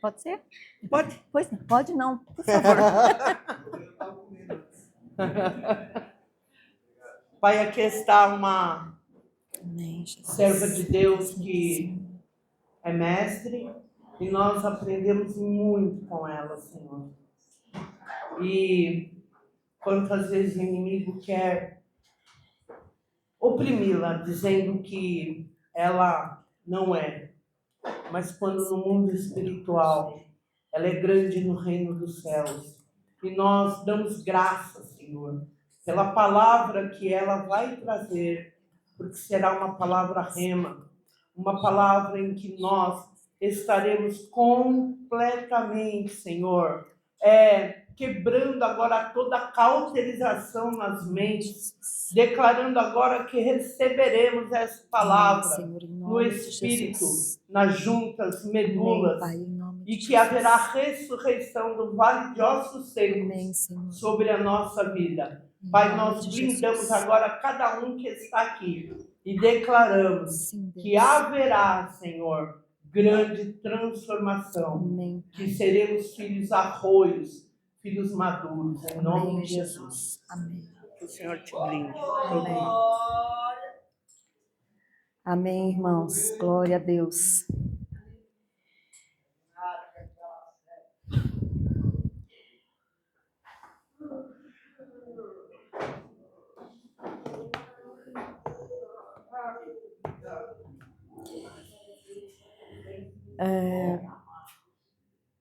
Pode ser? Pode? Pois não, pode não, por favor. Pai, aqui está uma Amém, Jesus. serva de Deus que é mestre e nós aprendemos muito com ela, Senhor. E quantas vezes o inimigo quer oprimi-la, dizendo que ela não é. Mas quando no mundo espiritual ela é grande no reino dos céus. E nós damos graças, Senhor, pela palavra que ela vai trazer, porque será uma palavra rema, uma palavra em que nós estaremos completamente, Senhor, quebrando agora toda a cauterização nas mentes, declarando agora que receberemos essa palavra Senhor, em no nome de Espírito, Jesus. nas juntas, medulas, Amém, Pai, em nome de e que Jesus. haverá ressurreição do vale de ossos secos Amém, Senhor. sobre a nossa vida. Em Pai, nome nós de blindamos Jesus. agora cada um que está aqui e declaramos Sim, Deus. que haverá, Senhor, grande transformação, Amém, que seremos filhos arroios, filhos maduros, em nome Amém, de Jesus. Amém. Que o Senhor te blinde. Amém. Amém, irmãos. Glória a Deus.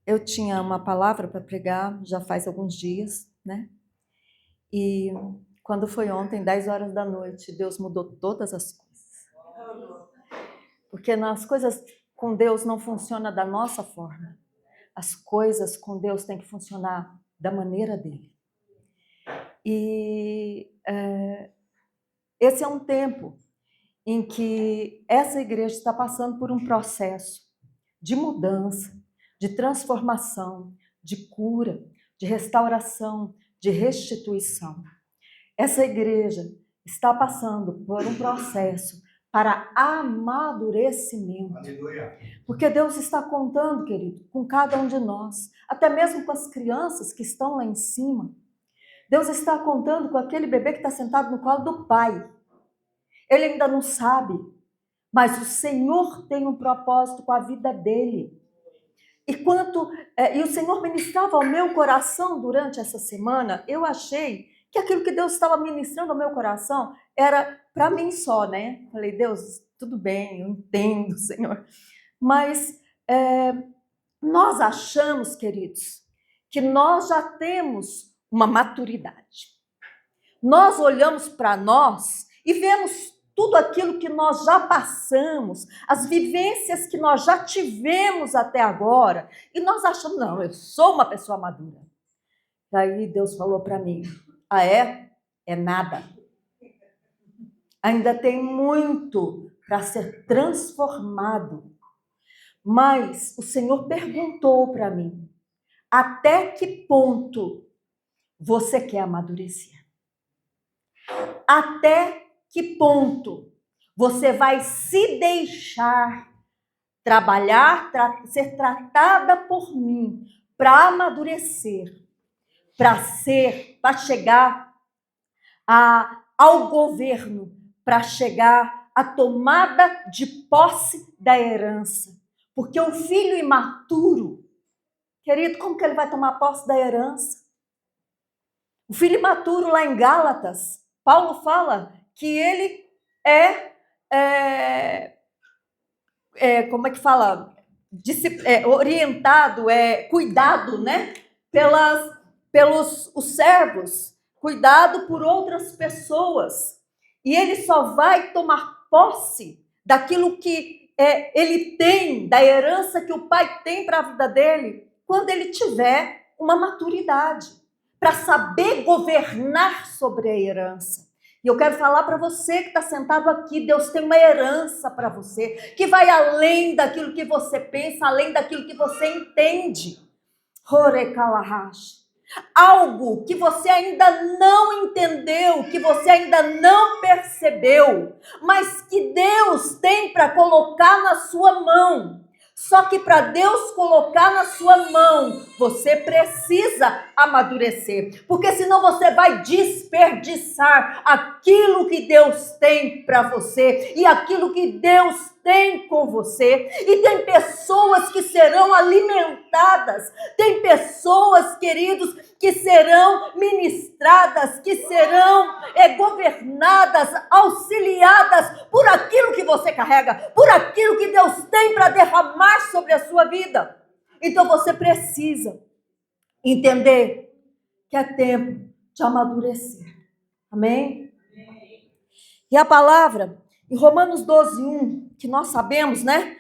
Eu tinha uma palavra para pregar já faz alguns dias, né? E quando foi ontem, 10 horas da noite, Deus mudou todas as coisas. Porque nas coisas com Deus não funciona da nossa forma. As coisas com Deus têm que funcionar da maneira dele. E esse é um tempo em que essa igreja está passando por um processo de mudança, de transformação, de cura, de restauração, de restituição. Essa igreja está passando por um processo para amadurecimento. Aleluia. Porque Deus está contando, querido, com cada um de nós, até mesmo com as crianças que estão lá em cima. Deus está contando com aquele bebê que está sentado no colo do pai. Ele ainda não sabe, mas o Senhor tem um propósito com a vida dele. E o Senhor ministrava ao meu coração durante essa semana, eu achei que aquilo que Deus estava ministrando ao meu coração era para mim só, né? Falei, Deus, tudo bem, eu entendo, Senhor. Mas nós achamos, queridos, que nós já temos uma maturidade. Nós olhamos para nós e vemos tudo aquilo que nós já passamos, as vivências que nós já tivemos até agora, e nós achamos, não, eu sou uma pessoa madura. Daí Deus falou para mim, é nada. Ainda tem muito para ser transformado. Mas o Senhor perguntou para mim, até que ponto você quer amadurecer? Até que ponto você vai se deixar trabalhar, ser tratada por mim, para amadurecer, para chegar ao governo, para chegar à tomada de posse da herança? Porque o filho imaturo, querido, como que ele vai tomar posse da herança? O filho imaturo lá em Gálatas, Paulo fala que ele como é que fala? Orientado, cuidado, né? Pelos os servos, cuidado por outras pessoas. E ele só vai tomar posse daquilo que ele tem, da herança que o pai tem para a vida dele, quando ele tiver uma maturidade, para saber governar sobre a herança. E eu quero falar para você que está sentado aqui, Deus tem uma herança para você, que vai além daquilo que você pensa, além daquilo que você entende. Algo que você ainda não entendeu, que você ainda não percebeu, mas que Deus tem para colocar na sua mão. Só que para Deus colocar na sua mão, você precisa amadurecer. Porque senão você vai desperdiçar aquilo que Deus tem para você e aquilo que Deus tem com você. E tem pessoas que serão alimentadas, tem pessoas, queridos, que serão ministradas, que serão governadas, auxiliadas por aquilo que você carrega, por aquilo que Deus tem para derramar sobre a sua vida. Então você precisa entender que é tempo de amadurecer. Amém? E a palavra, em Romanos 12:1, que nós sabemos, né?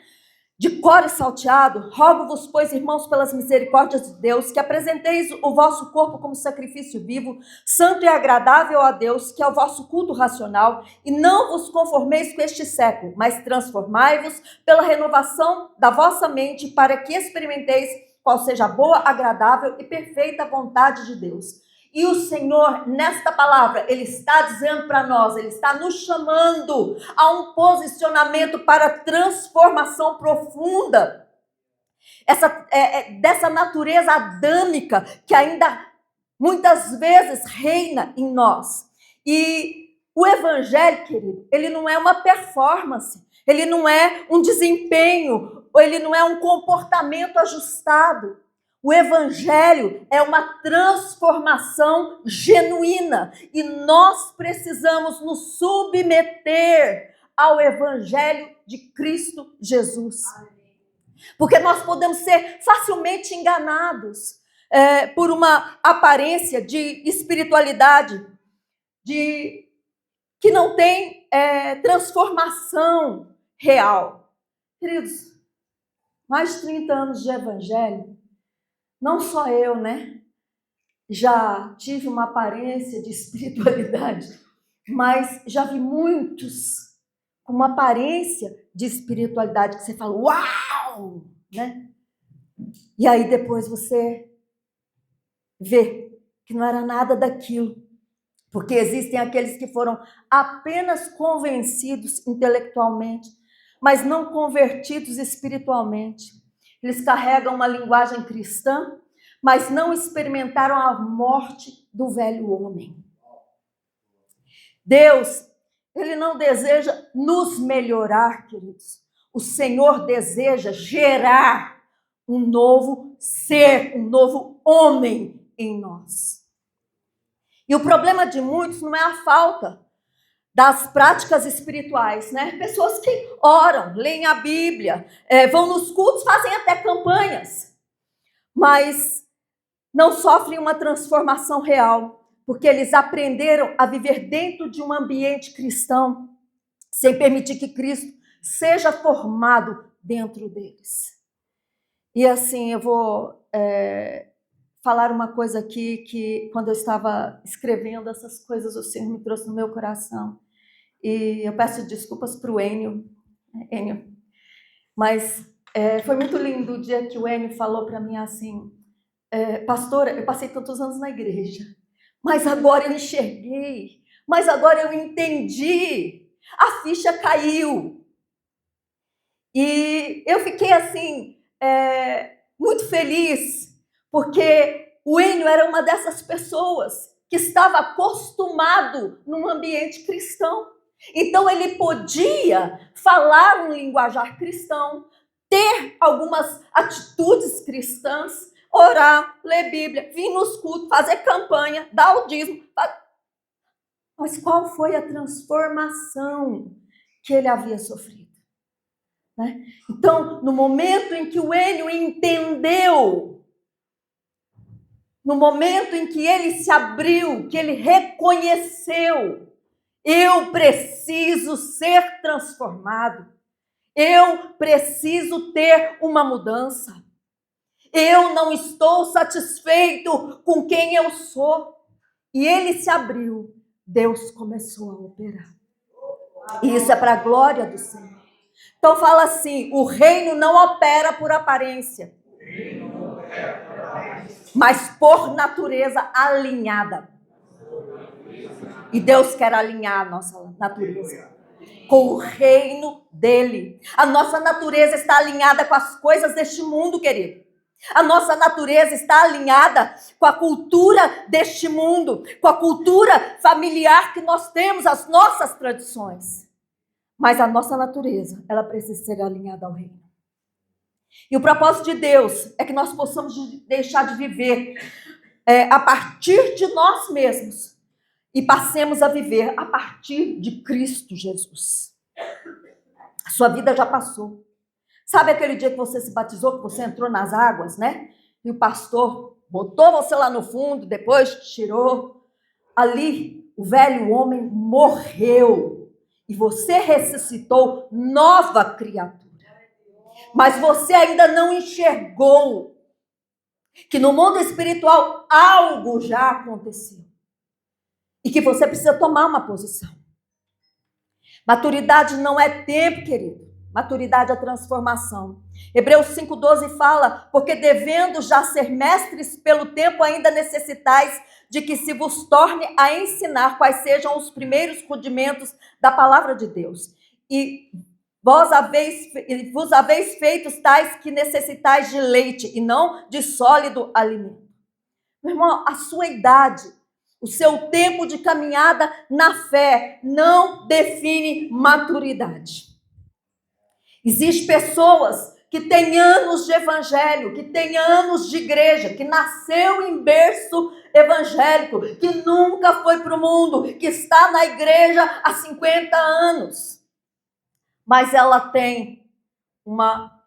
De cor e salteado, rogo-vos, pois, irmãos, pelas misericórdias de Deus, que apresenteis o vosso corpo como sacrifício vivo, santo e agradável a Deus, que é o vosso culto racional, e não vos conformeis com este século, mas transformai-vos pela renovação da vossa mente, para que experimenteis qual seja a boa, agradável e perfeita vontade de Deus. E o Senhor, nesta palavra, Ele está dizendo para nós, Ele está nos chamando a um posicionamento para transformação profunda. Dessa natureza adâmica que ainda muitas vezes reina em nós. E o Evangelho, querido, ele não é uma performance, ele não é um desempenho, ele não é um comportamento ajustado. O Evangelho é uma transformação genuína e nós precisamos nos submeter ao Evangelho de Cristo Jesus. Porque nós podemos ser facilmente enganados por uma aparência de espiritualidade, que não tem transformação real. Queridos, mais de 30 anos de Evangelho, não só eu, né? Já tive uma aparência de espiritualidade, mas já vi muitos com uma aparência de espiritualidade que você fala, uau! Né? E aí depois você vê que não era nada daquilo. Porque existem aqueles que foram apenas convencidos intelectualmente, mas não convertidos espiritualmente. Eles carregam uma linguagem cristã, mas não experimentaram a morte do velho homem. Deus, Ele não deseja nos melhorar, queridos. O Senhor deseja gerar um novo ser, um novo homem em nós. E o problema de muitos não é a falta das práticas espirituais, né? Pessoas que oram, leem a Bíblia, vão nos cultos, fazem até campanhas, mas não sofrem uma transformação real, porque eles aprenderam a viver dentro de um ambiente cristão, sem permitir que Cristo seja formado dentro deles. E assim, eu vou falar uma coisa aqui que quando eu estava escrevendo essas coisas, o Senhor me trouxe no meu coração. E eu peço desculpas para o Enio, mas foi muito lindo o dia que o Enio falou para mim assim, pastora, eu passei tantos anos na igreja, mas agora eu enxerguei, mas agora eu entendi, a ficha caiu. E eu fiquei assim, muito feliz, porque o Enio era uma dessas pessoas que estava acostumado num ambiente cristão. Então ele podia falar um linguajar cristão, ter algumas atitudes cristãs, orar, ler Bíblia, vir nos cultos, fazer campanha, dar o dízimo. Mas qual foi a transformação que ele havia sofrido? Né? Então, no momento em que o Enio entendeu, no momento em que ele se abriu, que ele reconheceu, eu preciso ser transformado, eu preciso ter uma mudança, eu não estou satisfeito com quem eu sou. E ele se abriu, Deus começou a operar. E isso é para a glória do Senhor. Então fala assim, o reino não opera por aparência, mas por natureza alinhada. E Deus quer alinhar a nossa natureza. com o reino dele. A nossa natureza está alinhada com as coisas deste mundo, querido. A nossa natureza está alinhada com a cultura deste mundo, com a cultura familiar que nós temos, as nossas tradições. Mas a nossa natureza, ela precisa ser alinhada ao reino. E o propósito de Deus é que nós possamos deixar de viver a partir de nós mesmos e passemos a viver a partir de Cristo Jesus. A sua vida já passou. Sabe aquele dia que você se batizou, que você entrou nas águas, né? E o pastor botou você lá no fundo, depois tirou. Ali, o velho homem morreu. E você ressuscitou nova criatura. Mas você ainda não enxergou que no mundo espiritual algo já aconteceu. E que você precisa tomar uma posição. Maturidade não é tempo, querido. Maturidade é transformação. Hebreus 5,12 fala, porque devendo já ser mestres pelo tempo, ainda necessitais de que se vos torne a ensinar quais sejam os primeiros rudimentos da palavra de Deus. E vos haveis feitos tais que necessitais de leite e não de sólido alimento. Meu irmão, a sua idade, o seu tempo de caminhada na fé não define maturidade. Existem pessoas que têm anos de evangelho, que têm anos de igreja, que nasceu em berço evangélico, que nunca foi para o mundo, que está na igreja há 50 anos. Mas ela tem uma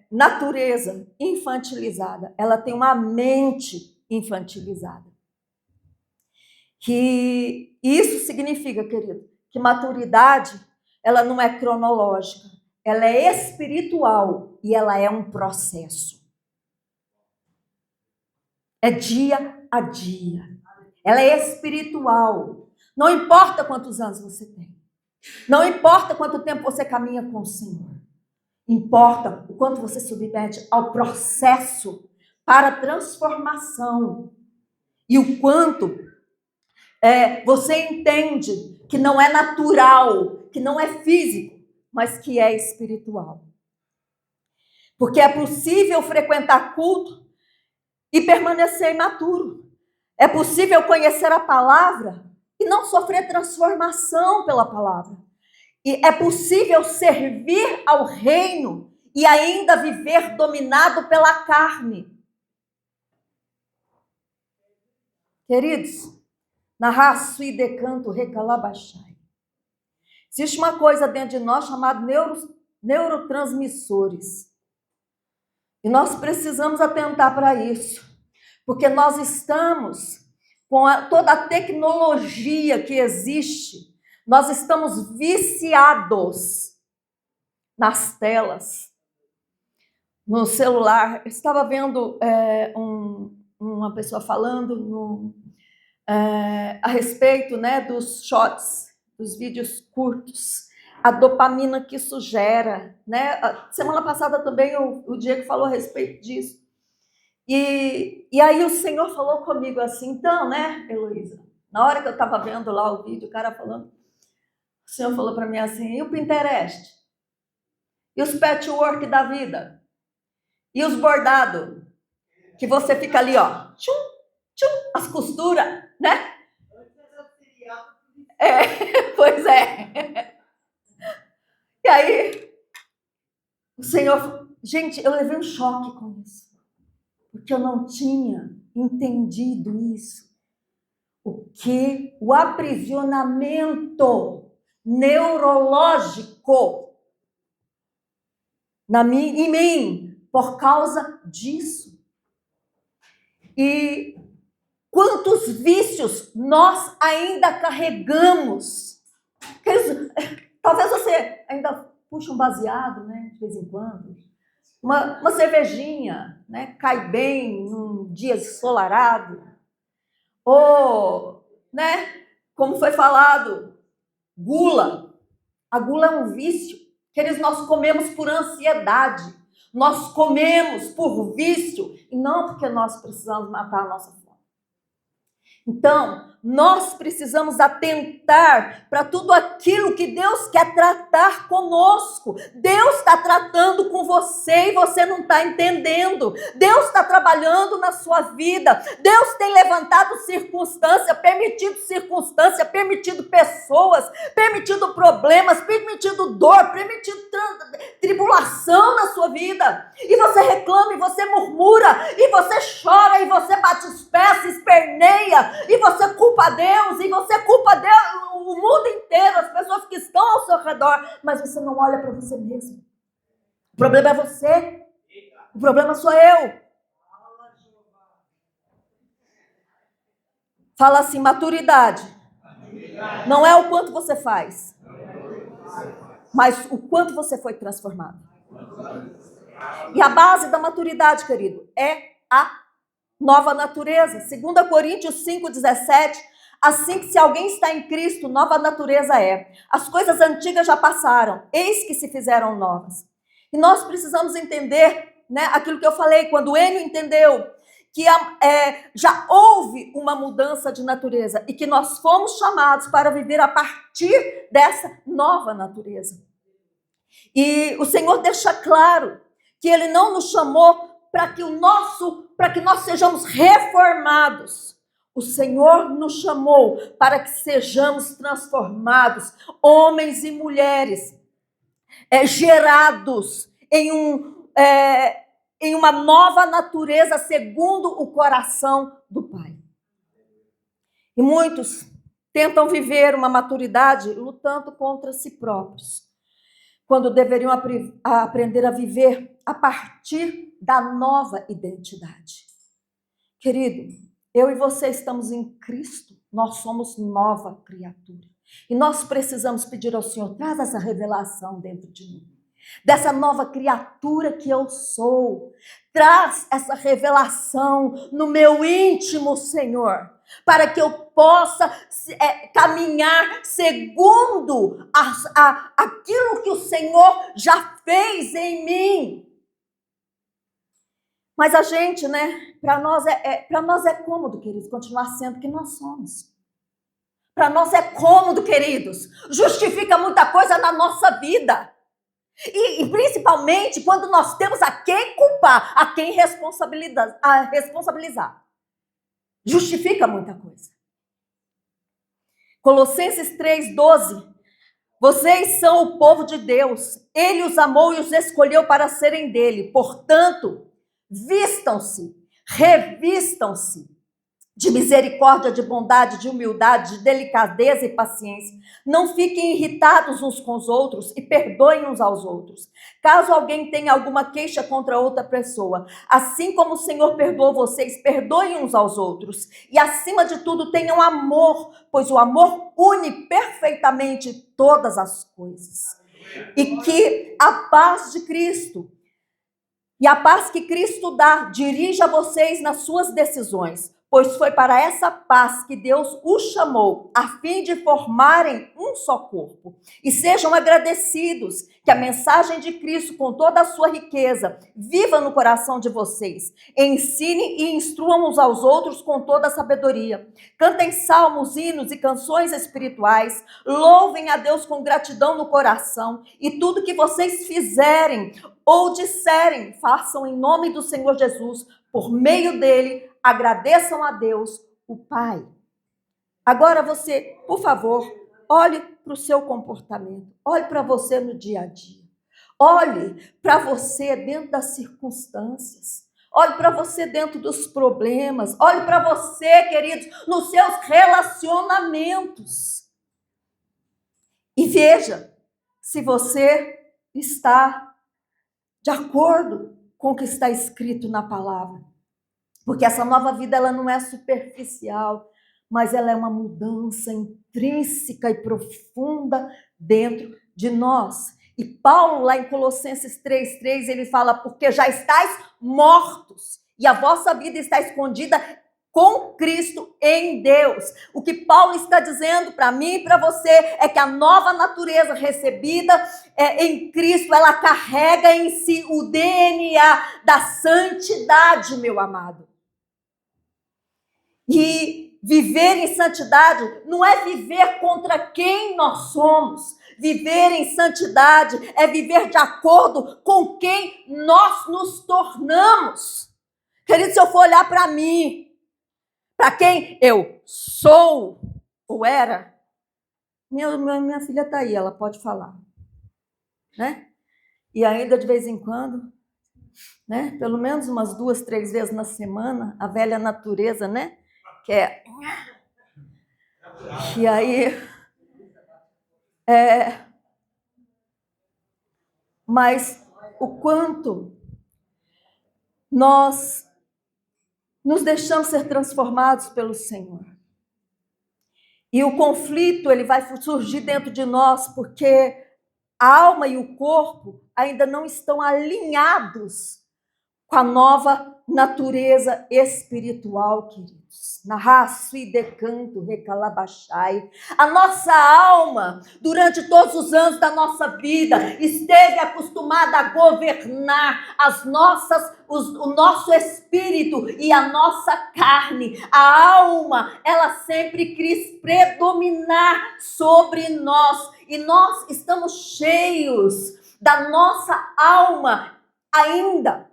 natureza infantilizada, ela tem uma mente infantilizada. Que isso significa, querido, que maturidade, ela não é cronológica, ela é espiritual e ela é um processo. É dia a dia. Ela é espiritual. Não importa quantos anos você tem. Não importa quanto tempo você caminha com o Senhor. Importa o quanto você submete ao processo para a transformação. E o quanto você entende que não é natural, que não é físico, mas que é espiritual. Porque é possível frequentar culto e permanecer imaturo. É possível conhecer a palavra e não sofrer transformação pela palavra. E é possível servir ao reino e ainda viver dominado pela carne. Queridos, na raça e decanto recalabachai. Existe uma coisa dentro de nós chamada neurotransmissores. E nós precisamos atentar para isso. Porque nós estamos com toda a tecnologia que existe. Nós estamos viciados nas telas, no celular. Eu estava vendo uma pessoa falando a respeito, né, dos shots, dos vídeos curtos, a dopamina que isso gera, né? A semana passada também o Diego falou a respeito disso. E aí o Senhor falou comigo assim, então, né, Heloísa, na hora que eu estava vendo lá o vídeo, o cara falando, o Senhor falou para mim assim, e o Pinterest? E os patchwork da vida? E os bordados? Que você fica ali, ó, tchum, tchum, as costuras, né? Pois é. E aí, o Senhor... Gente, eu levei um choque com isso. Porque eu não tinha entendido isso. O que? O aprisionamento neurológico em mim, por causa disso. E quantos vícios nós ainda carregamos? Talvez você ainda puxe um baseado, né, de vez em quando. Uma cervejinha, né, cai bem num dia ensolarado. Ou, né, como foi falado, gula. A gula é um vício. Queridos, nós comemos por ansiedade. Nós comemos por vício e não porque nós precisamos matar a nossa fome. Então, nós precisamos atentar para tudo aquilo que Deus quer tratar conosco. Deus está tratando com você e você não está entendendo. Deus está trabalhando na sua vida. Deus tem levantado circunstância, permitido pessoas, permitido problemas, permitido dor, permitido tribulação na sua vida. E você reclama, e você murmura, e você chora, e você bate os pés, se esperneia, e você culpa Deus, e você culpa Deus, o mundo inteiro, as pessoas que estão ao seu redor, mas você não olha para você mesmo. O problema é você, o problema sou eu. Fala assim, maturidade. Não é o quanto você faz, mas o quanto você foi transformado. E a base da maturidade, querido, é a nova natureza. 2 Coríntios 5,17, assim que se alguém está em Cristo, nova natureza é. As coisas antigas já passaram, eis que se fizeram novas. E nós precisamos entender, né, aquilo que eu falei, quando o Enio entendeu que já houve uma mudança de natureza e que nós fomos chamados para viver a partir dessa nova natureza. E o Senhor deixa claro que Ele não nos chamou para que nós sejamos reformados. O Senhor nos chamou para que sejamos transformados, homens e mulheres, gerados em uma nova natureza segundo o coração do Pai. E muitos tentam viver uma maturidade lutando contra si próprios, quando deveriam aprender a viver a partir da nova identidade. Querido, eu e você estamos em Cristo, nós somos nova criatura. E nós precisamos pedir ao Senhor, traz essa revelação dentro de mim, dessa nova criatura que eu sou. Traz essa revelação no meu íntimo, Senhor, para que eu possa caminhar segundo aquilo que o Senhor já fez em mim. Mas a gente, né, para nós é cômodo, queridos, continuar sendo quem nós somos. Para nós é cômodo, queridos, justifica muita coisa na nossa vida. E principalmente quando nós temos a quem culpar, a quem responsabilizar. Justifica muita coisa. Colossenses 3,12. Vocês são o povo de Deus. Ele os amou e os escolheu para serem dele. Portanto, vistam-se, revistam-se de misericórdia, de bondade, de humildade, de delicadeza e paciência. Não fiquem irritados uns com os outros e perdoem uns aos outros, caso alguém tenha alguma queixa contra outra pessoa. Assim como o Senhor perdoou vocês, perdoem uns aos outros. E acima de tudo tenham amor, pois o amor une perfeitamente todas as coisas. E que a paz de Cristo e a paz que Cristo dá dirija vocês nas suas decisões, pois foi para essa paz que Deus os chamou, a fim de formarem um só corpo. E sejam agradecidos que a mensagem de Cristo, com toda a sua riqueza, viva no coração de vocês. Ensinem e instruam uns aos outros com toda a sabedoria. Cantem salmos, hinos e canções espirituais. Louvem a Deus com gratidão no coração. E tudo que vocês fizerem ou disserem, façam em nome do Senhor Jesus. Por meio dele, agradeçam a Deus, o Pai. Agora você, por favor, olhe para o seu comportamento. Olhe para você no dia a dia. Olhe para você dentro das circunstâncias. Olhe para você dentro dos problemas. Olhe para você, queridos, nos seus relacionamentos. E veja se você está de acordo com o que está escrito na palavra. Porque essa nova vida, ela não é superficial, mas ela é uma mudança intrínseca e profunda dentro de nós. E Paulo, lá em Colossenses 3,3, ele fala, porque já estáis mortos, e a vossa vida está escondida com Cristo em Deus. O que Paulo está dizendo para mim e para você é que a nova natureza recebida em Cristo, ela carrega em si o DNA da santidade, meu amado. E viver em santidade não é viver contra quem nós somos. Viver em santidade é viver de acordo com quem nós nos tornamos. Querido, se eu for olhar para mim, para quem eu sou ou era, minha filha está aí, ela pode falar, né? E ainda de vez em quando, né? Pelo menos umas 2, 3 vezes na semana, a velha natureza, né? Que é... E aí... Mas o quanto nós nos deixamos ser transformados pelo Senhor. E o conflito, ele vai surgir dentro de nós, porque a alma e o corpo ainda não estão alinhados com a nova natureza espiritual, queridos. Narraço e decanto, recalabachai. A nossa alma, durante todos os anos da nossa vida, esteve acostumada a governar o nosso espírito e a nossa carne. A alma, ela sempre quis predominar sobre nós. E nós estamos cheios da nossa alma ainda.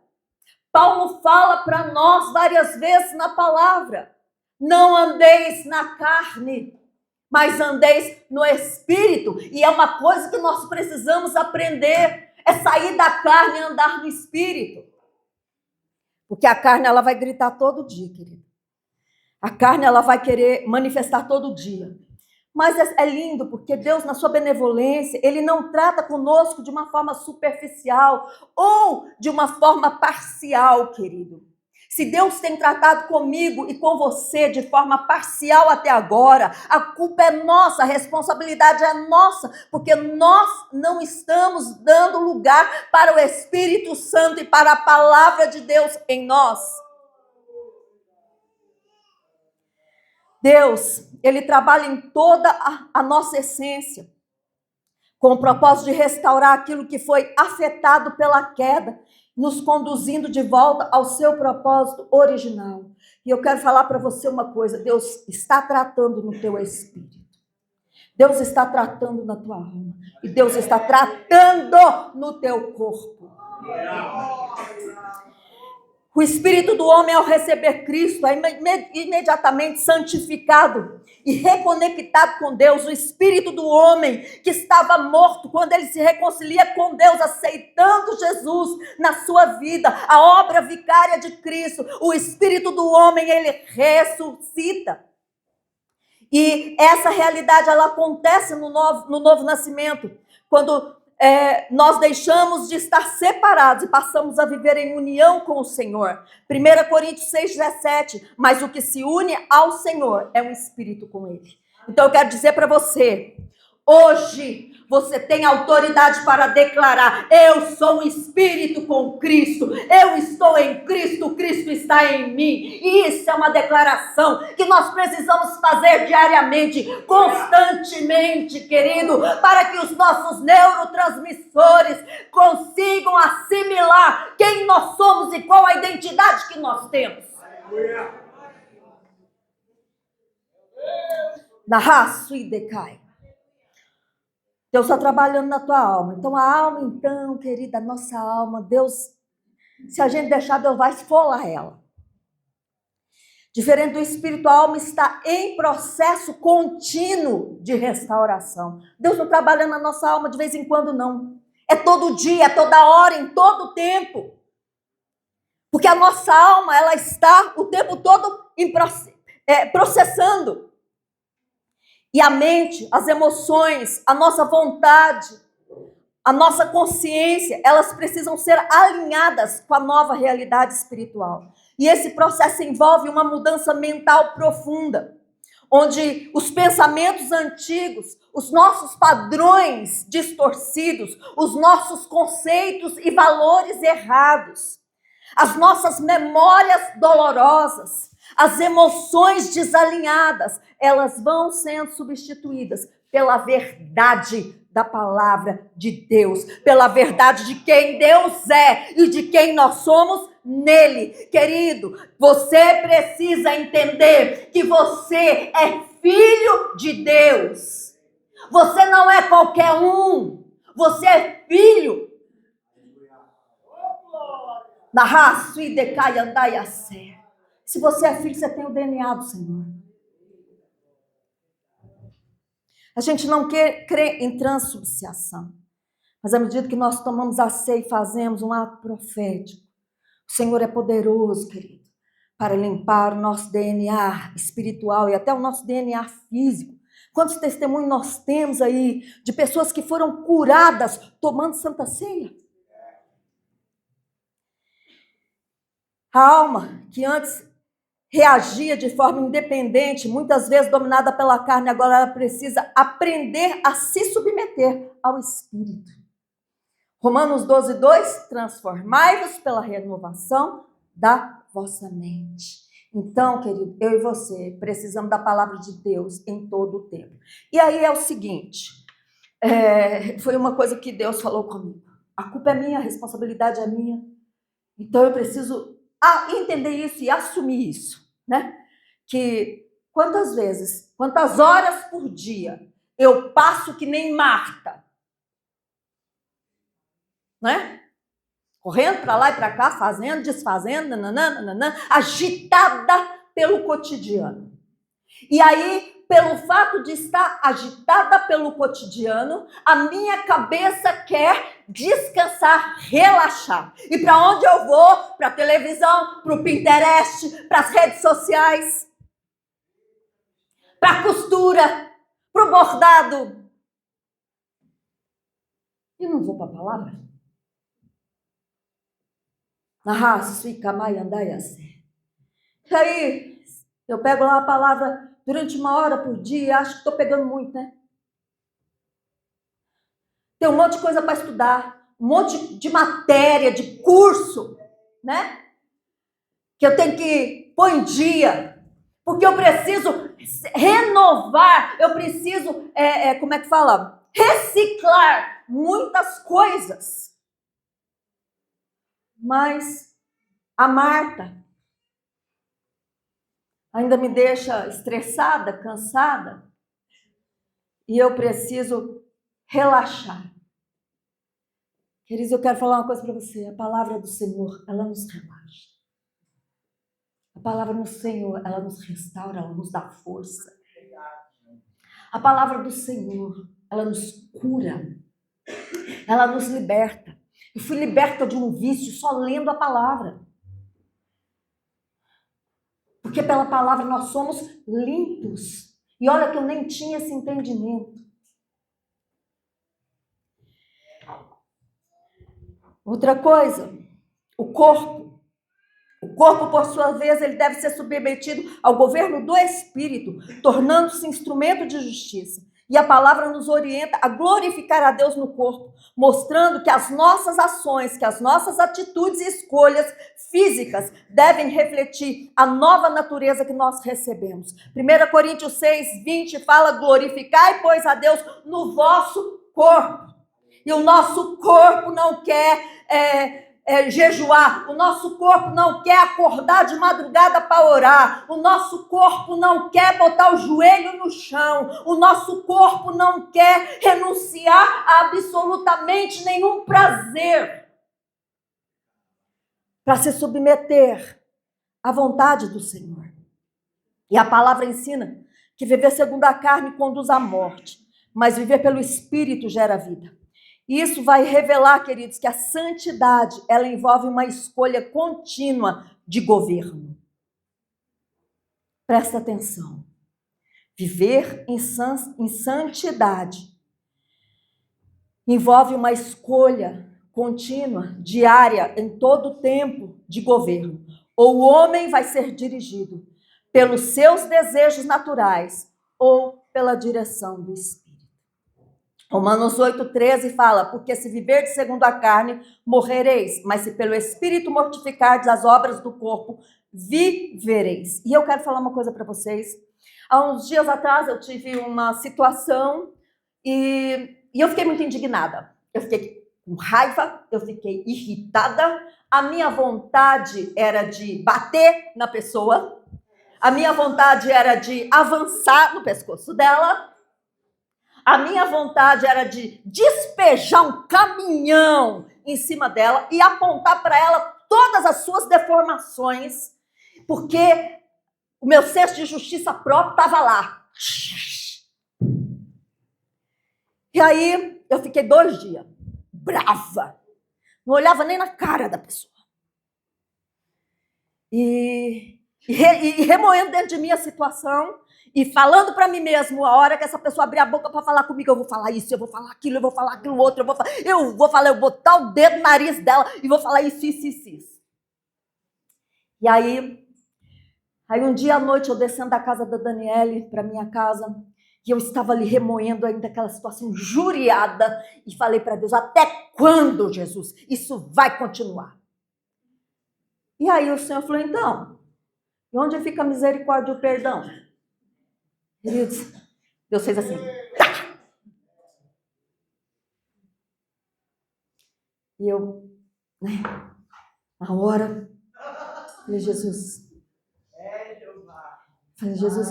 Paulo fala para nós várias vezes na palavra: não andeis na carne, mas andeis no espírito. E é uma coisa que nós precisamos aprender, é sair da carne e andar no espírito. Porque a carne, ela vai gritar todo dia, querido. A carne, ela vai querer manifestar todo dia. Mas é lindo, porque Deus, na sua benevolência, Ele não trata conosco de uma forma superficial ou de uma forma parcial, querido. Se Deus tem tratado comigo e com você de forma parcial até agora, a culpa é nossa, a responsabilidade é nossa, porque nós não estamos dando lugar para o Espírito Santo e para a palavra de Deus em nós. Deus, Ele trabalha em toda a nossa essência, com o propósito de restaurar aquilo que foi afetado pela queda, nos conduzindo de volta ao seu propósito original. E eu quero falar para você uma coisa: Deus está tratando no teu espírito, Deus está tratando na tua alma, e Deus está tratando no teu corpo. O espírito do homem, ao receber Cristo, é imediatamente santificado e reconectado com Deus. O espírito do homem que estava morto, quando ele se reconcilia com Deus, aceitando Jesus na sua vida, a obra vicária de Cristo, o espírito do homem, ele ressuscita. E essa realidade, ela acontece no novo nascimento, quando nós deixamos de estar separados e passamos a viver em união com o Senhor. 1 Coríntios 6,17, mas o que se une ao Senhor é um espírito com Ele. Então eu quero dizer para você, hoje você tem autoridade para declarar: eu sou um espírito com Cristo, eu estou em Cristo, Cristo está em mim. E isso é uma declaração que nós precisamos fazer diariamente, constantemente, querido, para que os nossos neurotransmissores consigam assimilar quem nós somos e qual a identidade que nós temos. Narraço e decai. Deus está trabalhando na tua alma. Então, a alma, então, querida, a nossa alma, Deus, se a gente deixar, Deus vai esfolar ela. Diferente do espírito, a alma está em processo contínuo de restauração. Deus não trabalha na nossa alma de vez em quando, não. É todo dia, é toda hora, em todo tempo. Porque a nossa alma, ela está o tempo todo processando. E a mente, as emoções, a nossa vontade, a nossa consciência, elas precisam ser alinhadas com a nova realidade espiritual. E esse processo envolve uma mudança mental profunda, onde os pensamentos antigos, os nossos padrões distorcidos, os nossos conceitos e valores errados, as nossas memórias dolorosas, as emoções desalinhadas, elas vão sendo substituídas pela verdade da palavra de Deus, pela verdade de quem Deus é e de quem nós somos nele. Querido, você precisa entender que você é filho de Deus. Você não é qualquer um. Você é filho. Na raça e decai andai a ser. Se você é filho, você tem o DNA do Senhor. A gente não crê em transubstanciação, mas à medida que nós tomamos a ceia e fazemos um ato profético, o Senhor é poderoso, querido, para limpar o nosso DNA espiritual e até o nosso DNA físico. Quantos testemunhos nós temos aí de pessoas que foram curadas tomando Santa Ceia? A alma que antes reagia de forma independente, muitas vezes dominada pela carne, agora ela precisa aprender a se submeter ao Espírito. Romanos 12:2, transformai-vos pela renovação da vossa mente. Então, querido, eu e você precisamos da palavra de Deus em todo o tempo. E aí é o seguinte, foi uma coisa que Deus falou comigo. A culpa é minha, a responsabilidade é minha. Então eu preciso entender isso e assumir isso, né? Que quantas horas por dia eu passo que nem Marta, né? Correndo para lá e para cá, fazendo, desfazendo, nananana, agitada pelo cotidiano. E aí, pelo fato de estar agitada pelo cotidiano, a minha cabeça quer descansar, relaxar. E para onde eu vou? Para a televisão, para o Pinterest, para as redes sociais, para a costura, para o bordado. E não vou para a palavra? E aí, eu pego lá a palavra durante 1 hora por dia, acho que estou pegando muito, né? Tem um monte de coisa para estudar, um monte de matéria, de curso, né? Que eu tenho que pôr em dia, porque eu preciso renovar, eu preciso, como é que fala? Reciclar muitas coisas. Mas a Marta ainda me deixa estressada, cansada, e eu preciso relaxar. Queridos, eu quero falar uma coisa para você. A palavra do Senhor, ela nos relaxa. A palavra do Senhor, ela nos restaura, ela nos dá força. A palavra do Senhor, ela nos cura. Ela nos liberta. Eu fui liberta de um vício só lendo a palavra. Porque pela palavra nós somos limpos. E olha que eu nem tinha esse entendimento. Outra coisa, o corpo. O corpo, por sua vez, ele deve ser submetido ao governo do Espírito, tornando-se instrumento de justiça. E a palavra nos orienta a glorificar a Deus no corpo, mostrando que as nossas ações, que as nossas atitudes e escolhas físicas devem refletir a nova natureza que nós recebemos. 1 Coríntios 6:20 fala: glorificai, pois, a Deus no vosso corpo. E o nosso corpo não quer jejuar, o nosso corpo não quer acordar de madrugada para orar, o nosso corpo não quer botar o joelho no chão, o nosso corpo não quer renunciar a absolutamente nenhum prazer para se submeter à vontade do Senhor. E a palavra ensina que viver segundo a carne conduz à morte, mas viver pelo Espírito gera vida. Isso vai revelar, queridos, que a santidade, ela envolve uma escolha contínua de governo. Presta atenção. Viver em santidade envolve uma escolha contínua, diária, em todo o tempo de governo. Ou o homem vai ser dirigido pelos seus desejos naturais ou pela direção do Espírito. Romanos 8:13 fala: porque se viverdes segundo a carne, morrereis, mas se pelo Espírito mortificardes as obras do corpo, vivereis. E eu quero falar uma coisa para vocês. Há uns dias atrás eu tive uma situação e eu fiquei muito indignada. Eu fiquei com raiva, eu fiquei irritada. A minha vontade era de bater na pessoa. A minha vontade era de avançar no pescoço dela. A minha vontade era de despejar um caminhão em cima dela e apontar para ela todas as suas deformações, porque o meu senso de justiça próprio estava lá. E aí eu fiquei 2 dias brava. Não olhava nem na cara da pessoa. E remoendo dentro de mim a situação e falando para mim mesmo, a hora que essa pessoa abrir a boca para falar comigo, eu vou falar isso, eu vou falar aquilo, eu vou falar aquilo outro, eu vou botar o dedo no nariz dela e vou falar isso. E aí um dia à noite eu descendo da casa da Daniele para minha casa, e eu estava ali remoendo ainda aquela situação injuriada e falei para Deus, até quando, Jesus, isso vai continuar? E aí o Senhor falou, então, e onde fica a misericórdia e o perdão? Queridos, Deus fez assim, tá! E eu, na hora, falei, Jesus,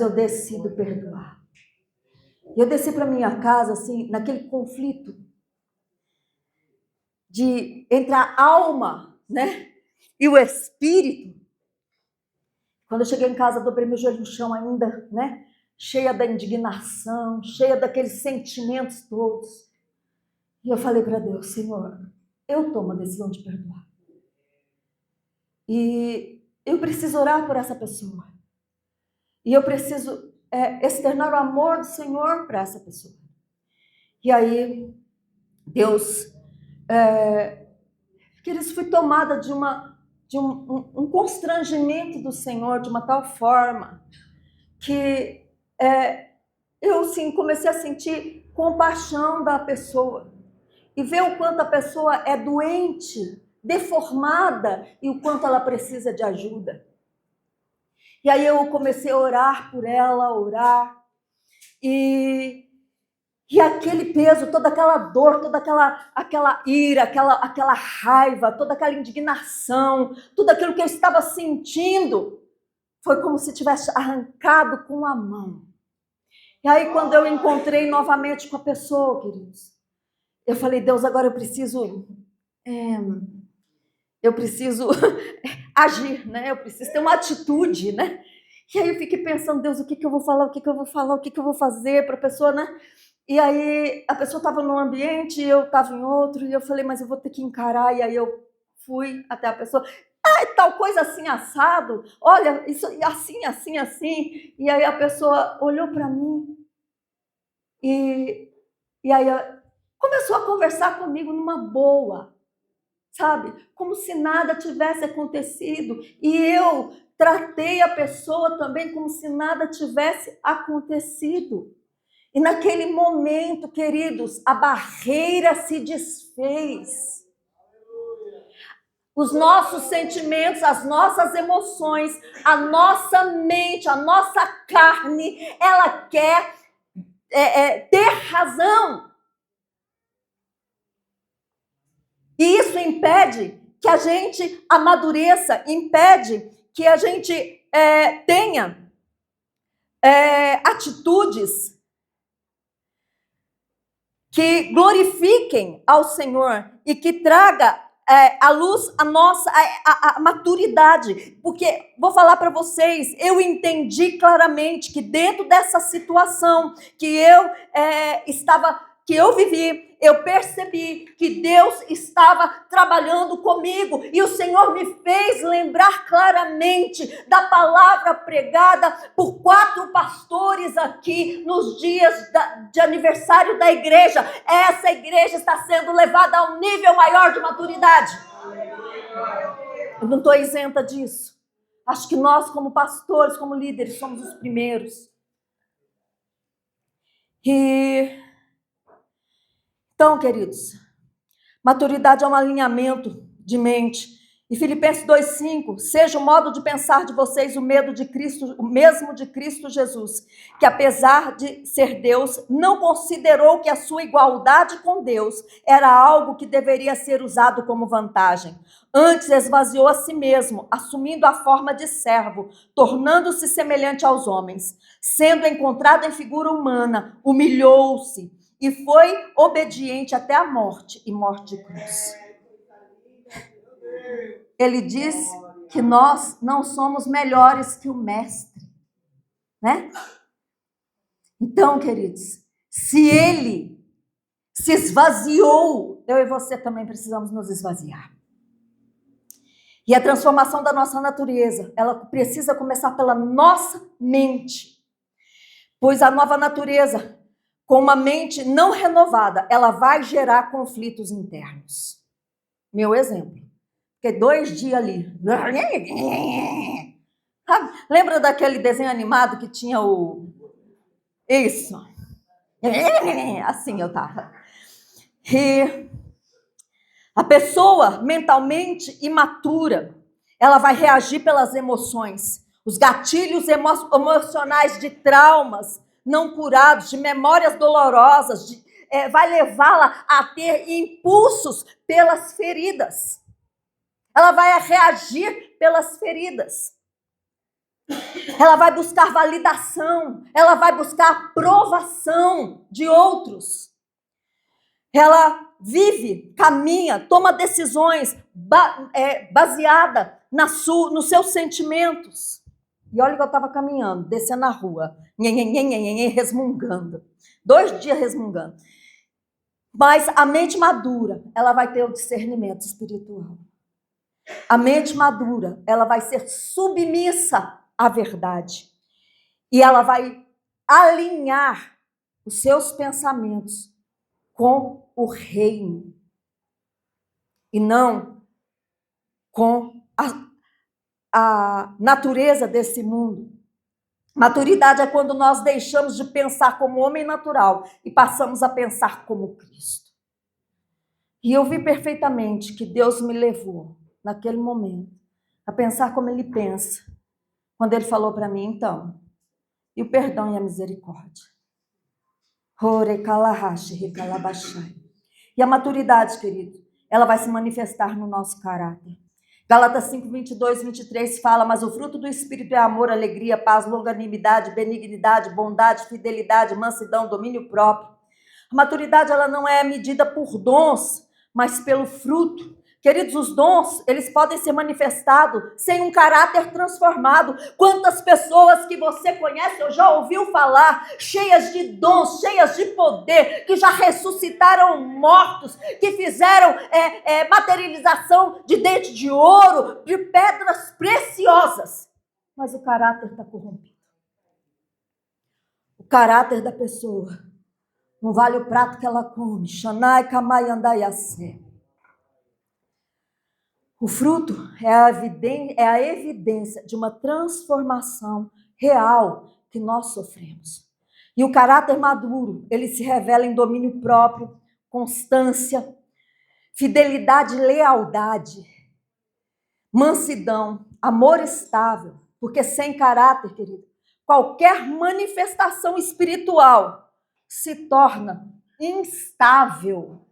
eu decido perdoar. E eu desci para minha casa, assim, naquele conflito entre a alma, né, e o espírito. Quando eu cheguei em casa, dobrei meu joelho no chão ainda, né, cheia da indignação, cheia daqueles sentimentos todos. E eu falei para Deus, Senhor, eu tomo a decisão de perdoar. E eu preciso orar por essa pessoa. E eu preciso externar o amor do Senhor para essa pessoa. E aí, Deus, queridos, fui tomada de um constrangimento do Senhor de uma tal forma que eu, sim, comecei a sentir compaixão da pessoa e ver o quanto a pessoa é doente, deformada e o quanto ela precisa de ajuda. E aí eu comecei a orar por ela, e aquele peso, toda aquela dor, toda aquela ira, aquela raiva, toda aquela indignação, tudo aquilo que eu estava sentindo, foi como se tivesse arrancado com a mão. E aí quando eu encontrei novamente com a pessoa, queridos, eu falei, Deus, agora eu preciso agir, né? Eu preciso ter uma atitude, né? E aí eu fiquei pensando, Deus, o que eu vou falar, o que eu vou fazer para a pessoa, né? E aí a pessoa estava num ambiente, eu estava em outro, e eu falei, mas eu vou ter que encarar. E aí eu fui até a pessoa, tal coisa assim, assado, olha, isso assim. E aí a pessoa olhou para mim e aí começou a conversar comigo numa boa, sabe? Como se nada tivesse acontecido. E eu tratei a pessoa também como se nada tivesse acontecido. E naquele momento, queridos, a barreira se desfez. Os nossos sentimentos, as nossas emoções, a nossa mente, a nossa carne, ela quer ter razão. E isso impede que a gente amadureça, impede que a gente tenha atitudes que glorifiquem ao Senhor e que traga à luz a nossa a maturidade. Porque, vou falar para vocês, eu entendi claramente que dentro dessa situação que eu vivi, eu percebi que Deus estava trabalhando comigo e o Senhor me fez lembrar claramente da palavra pregada por 4 pastores aqui nos dias de aniversário da igreja. Essa igreja está sendo levada a um nível maior de maturidade. Eu não estou isenta disso. Acho que nós, como pastores, como líderes, somos os primeiros. Então, queridos, maturidade é um alinhamento de mente E Filipenses 2,5, seja o modo de pensar de vocês o mesmo de Cristo Jesus, que apesar de ser Deus, não considerou que a sua igualdade com Deus era algo que deveria ser usado como vantagem. Antes esvaziou a si mesmo, assumindo a forma de servo, tornando-se semelhante aos homens. Sendo encontrado em figura humana, humilhou-se e foi obediente até a morte e morte de cruz. Ele diz que nós não somos melhores que o mestre, né? Então, queridos, se ele se esvaziou, eu e você também precisamos nos esvaziar. E a transformação da nossa natureza, ela precisa começar pela nossa mente. Pois a nova natureza, com uma mente não renovada, ela vai gerar conflitos internos. Meu exemplo. Fiquei 2 dias ali. Lembra daquele desenho animado que tinha o... Isso. Assim eu tava. E a pessoa mentalmente imatura, ela vai reagir pelas emoções. Os gatilhos emocionais de traumas não curados, de memórias dolorosas, vai levá-la a ter impulsos pelas feridas. Ela vai reagir pelas feridas. Ela vai buscar validação. Ela vai buscar aprovação de outros. Ela vive, caminha, toma decisões baseada nos seus sentimentos. E olha que eu estava caminhando, descendo na rua, resmungando. 2 dias resmungando. Mas a mente madura, ela vai ter o discernimento espiritual. A mente madura, ela vai ser submissa à verdade. E ela vai alinhar os seus pensamentos com o reino. E não com a natureza desse mundo. Maturidade é quando nós deixamos de pensar como homem natural e passamos a pensar como Cristo. E eu vi perfeitamente que Deus me levou naquele momento, a pensar como ele pensa, quando ele falou para mim, então, e o perdão e a misericórdia. E a maturidade, querido, ela vai se manifestar no nosso caráter. Gálatas 5, 22, 23 fala, mas o fruto do Espírito é amor, alegria, paz, longanimidade, benignidade, bondade, fidelidade, mansidão, domínio próprio. A maturidade, ela não é medida por dons, mas pelo fruto. Queridos, os dons, eles podem ser manifestados sem um caráter transformado. Quantas pessoas que você conhece ou já ouviu falar, cheias de dons, cheias de poder, que já ressuscitaram mortos, que fizeram materialização de dente de ouro, de pedras preciosas. Mas o caráter está corrompido. O caráter da pessoa não vale o prato que ela come. Xanai, kamai, andai, assé. O fruto é a evidência de uma transformação real que nós sofremos. E o caráter maduro, ele se revela em domínio próprio, constância, fidelidade e lealdade, mansidão, amor estável, porque sem caráter, querido, qualquer manifestação espiritual se torna instável.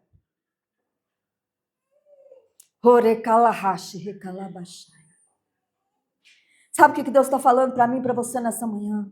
Sabe o que Deus está falando para mim e para você nessa manhã?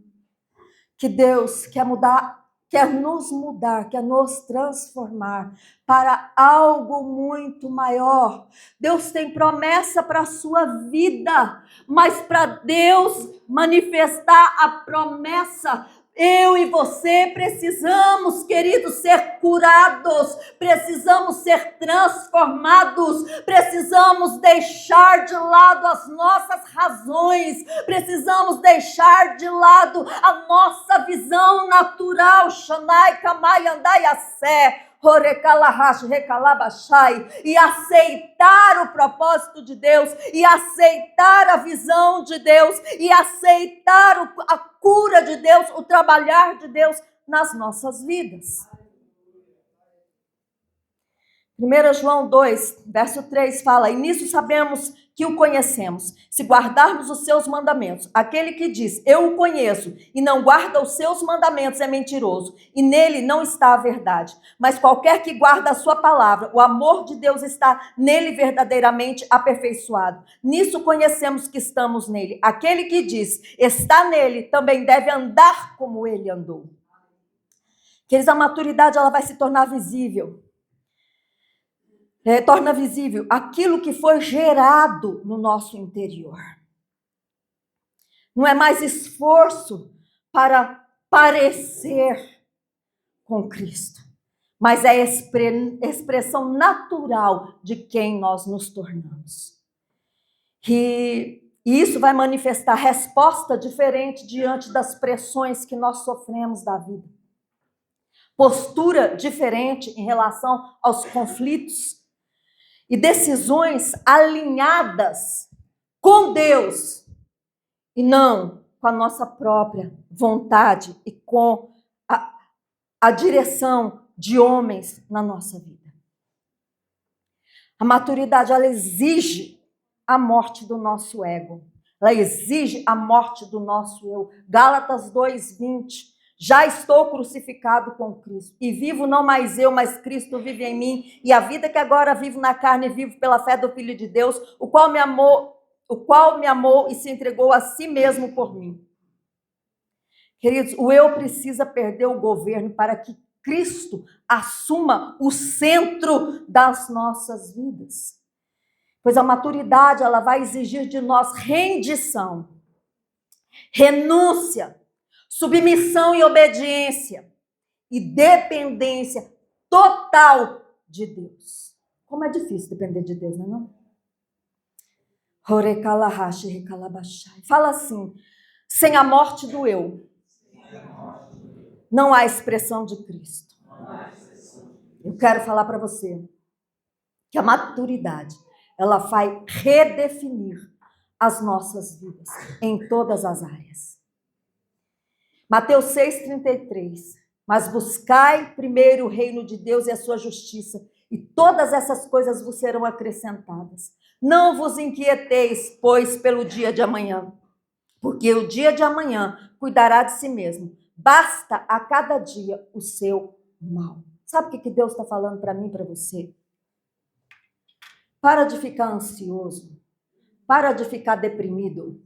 Que Deus quer mudar, quer nos mudar, quer nos transformar para algo muito maior. Deus tem promessa para a sua vida, mas para Deus manifestar a promessa, eu e você precisamos, queridos, ser curados, precisamos ser transformados, precisamos deixar de lado as nossas razões, precisamos deixar de lado a nossa visão natural, Xanai, Kamai, Andai, Assé, e aceitar o propósito de Deus, e aceitar a visão de Deus, e aceitar a cura de Deus, o trabalhar de Deus nas nossas vidas. 1 João 2, verso 3 fala, e nisso sabemos que o conhecemos, se guardarmos os seus mandamentos. Aquele que diz, eu o conheço, e não guarda os seus mandamentos é mentiroso, e nele não está a verdade. Mas qualquer que guarda a sua palavra, o amor de Deus está nele verdadeiramente aperfeiçoado. Nisso conhecemos que estamos nele. Aquele que diz, está nele, também deve andar como ele andou. Queridos, a maturidade ela vai se tornar visível. Torna visível aquilo que foi gerado no nosso interior. Não é mais esforço para parecer com Cristo, mas é expressão natural de quem nós nos tornamos. E isso vai manifestar resposta diferente diante das pressões que nós sofremos da vida. Postura diferente em relação aos conflitos e decisões alinhadas com Deus e não com a nossa própria vontade e com a direção de homens na nossa vida. A maturidade, ela exige a morte do nosso ego. Ela exige a morte do nosso eu. Gálatas 2:20. Já estou crucificado com Cristo, e vivo não mais eu, mas Cristo vive em mim, e a vida que agora vivo na carne, vivo pela fé do Filho de Deus, o qual me amou e se entregou a si mesmo por mim. Queridos, o eu precisa perder o governo para que Cristo assuma o centro das nossas vidas. Pois a maturidade, ela vai exigir de nós rendição, renúncia, submissão e obediência e dependência total de Deus. Como é difícil depender de Deus, não é não? Fala assim, sem a morte do eu, não há expressão de Cristo. Eu quero falar para você que a maturidade, ela vai redefinir as nossas vidas em todas as áreas. Mateus 6,33. Mas buscai primeiro o reino de Deus e a sua justiça, e todas essas coisas vos serão acrescentadas. Não vos inquieteis, pois, pelo dia de amanhã, porque o dia de amanhã cuidará de si mesmo. Basta a cada dia o seu mal. Sabe o que Deus está falando para mim e para você? Para de ficar ansioso. Para de ficar deprimido.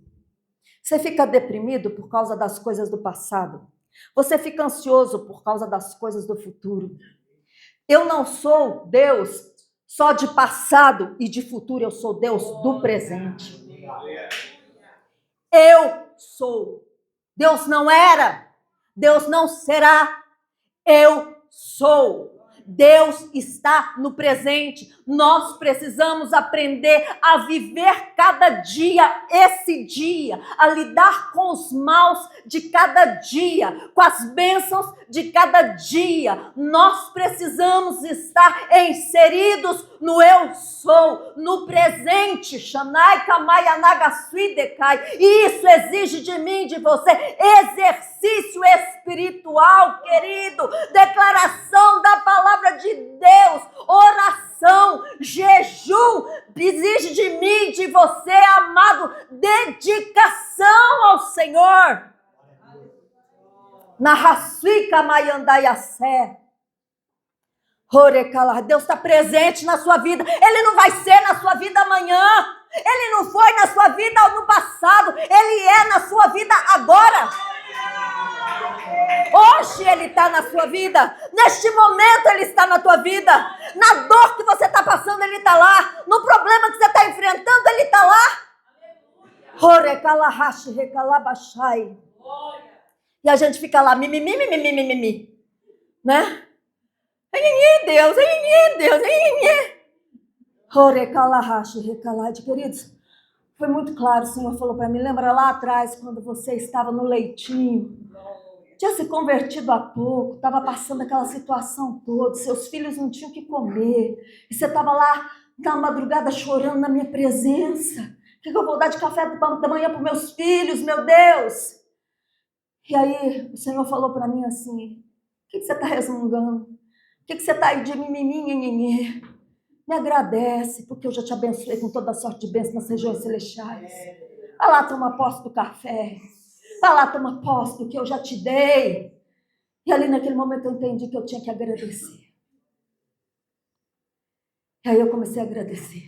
Você fica deprimido por causa das coisas do passado. Você fica ansioso por causa das coisas do futuro. Eu não sou Deus só de passado e de futuro, eu sou Deus do presente. Eu sou. Deus não era, Deus não será, eu sou. Deus está no presente. Nós precisamos aprender a viver cada dia, esse dia, a lidar com os maus de cada dia, com as bênçãos de cada dia. Nós precisamos estar inseridos no eu sou, no presente. Shanai kamai anagasui decai. E isso exige de mim, de você, exercício espiritual, querido, declaração da palavra de Deus, oração, jejum, exige de mim, de você, amado, dedicação ao Senhor. Na Rasuica Maiandaiacé. Deus está presente na sua vida. Ele não vai ser na sua vida amanhã. Ele não foi na sua vida no passado. Ele é na sua vida agora. Hoje Ele está na sua vida. Neste momento Ele está na tua vida. Na dor que você está passando, Ele está lá. No problema que você está enfrentando, Ele está lá. E a gente fica lá, mimimi, né? Deus, queridos, foi muito claro, o Senhor falou para mim, lembra lá atrás, quando você estava no leitinho, tinha se convertido há pouco, estava passando aquela situação toda, seus filhos não tinham o que comer, e você estava lá na madrugada chorando na minha presença, o que eu vou dar de café da manhã para meus filhos, meu Deus? E aí o Senhor falou para mim assim, o que você está resmungando? O que você está aí de mimimi? Me agradece, porque eu já te abençoei com toda a sorte de bênçãos nas regiões celestiais. Vai lá tomar posse do café. Vai lá tomar posse do que eu já te dei. E ali naquele momento eu entendi que eu tinha que agradecer. E aí eu comecei a agradecer.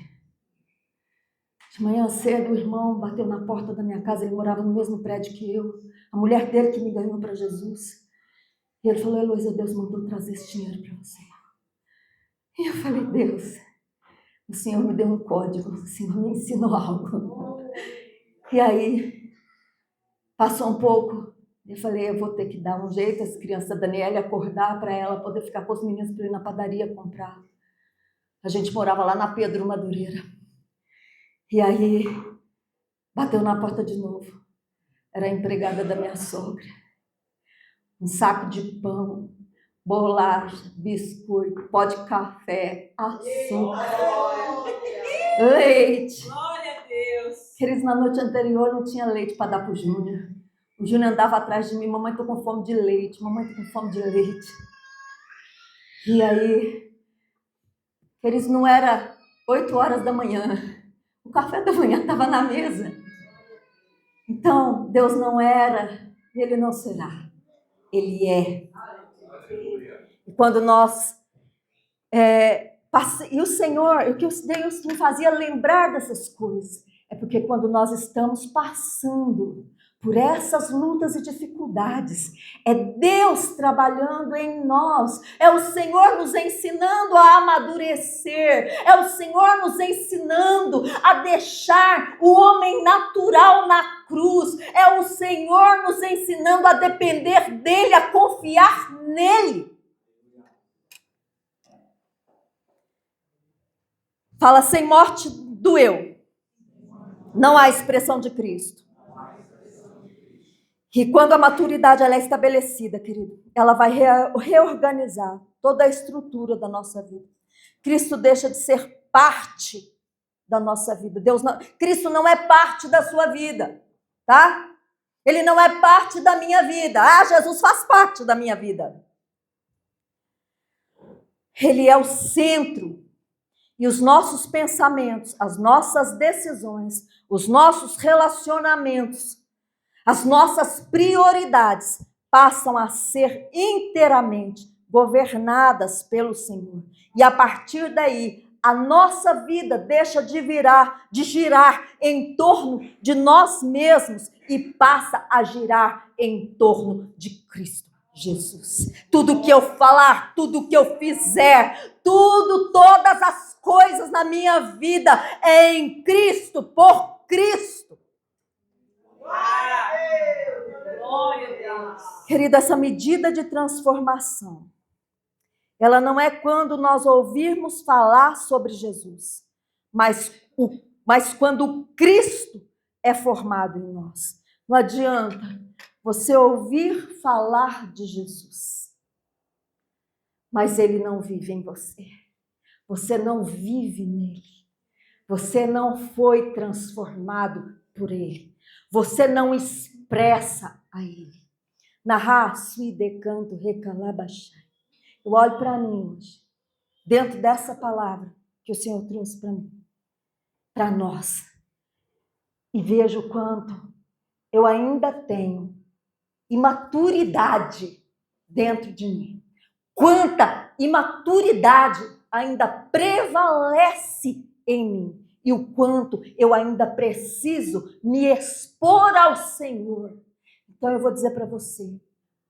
De manhã cedo o irmão bateu na porta da minha casa, ele morava no mesmo prédio que eu. A mulher dele que me ganhou para Jesus. E ele falou, Heloísa, Deus mandou trazer esse dinheiro para você. E eu falei, Deus, o Senhor me deu um código, o Senhor me ensinou algo. E aí, passou um pouco, eu falei, eu vou ter que dar um jeito, as crianças da Daniela acordar para ela poder ficar com os meninos para ir na padaria comprar. A gente morava lá na Pedro Madureira. E aí, bateu na porta de novo. Era a empregada da minha sogra. Um saco de pão, bolacha, biscoito, pó de café, açúcar, leite. Glória a Deus. Queridos, na noite anterior não tinha leite para dar para o Júnior. O Júnior andava atrás de mim, mamãe, estou com fome de leite, mamãe, estou com fome de leite. E aí, queridos, não era 8 horas da manhã. O café da manhã estava na mesa. Então, Deus não era, Ele não será. Ele é. E quando nós... e o Senhor, o que Deus me fazia lembrar dessas coisas, é porque quando nós estamos passando por essas lutas e dificuldades, é Deus trabalhando em nós, é o Senhor nos ensinando a amadurecer, é o Senhor nos ensinando a deixar o homem natural na cruz, é o Senhor nos ensinando a depender dEle, a confiar nele. Fala, sem morte do eu, não há expressão de Cristo. E quando a maturidade ela é estabelecida, querido, ela vai reorganizar toda a estrutura da nossa vida. Cristo deixa de ser parte da nossa vida. Cristo não é parte da sua vida, tá? Ele não é parte da minha vida. Ah, Jesus faz parte da minha vida. Ele é o centro. E os nossos pensamentos, as nossas decisões, os nossos relacionamentos, as nossas prioridades passam a ser inteiramente governadas pelo Senhor. E a partir daí, a nossa vida deixa de girar em torno de nós mesmos e passa a girar em torno de Cristo Jesus. Tudo que eu falar, tudo que eu fizer, todas as coisas na minha vida é em Cristo, por Cristo. Glória a Deus. Querida, essa medida de transformação, ela não é quando nós ouvirmos falar sobre Jesus, mas quando o Cristo é formado em nós. Não adianta você ouvir falar de Jesus, mas ele não vive em você. Você não vive nele. Você não foi transformado por ele. Você não expressa a ele. Narrar, sui decanto, recalabachai. Eu olho para mim hoje, dentro dessa palavra que o Senhor trouxe para mim, para nós, e vejo o quanto eu ainda tenho imaturidade dentro de mim. Quanta imaturidade ainda prevalece em mim. E o quanto eu ainda preciso me expor ao Senhor. Então eu vou dizer para você,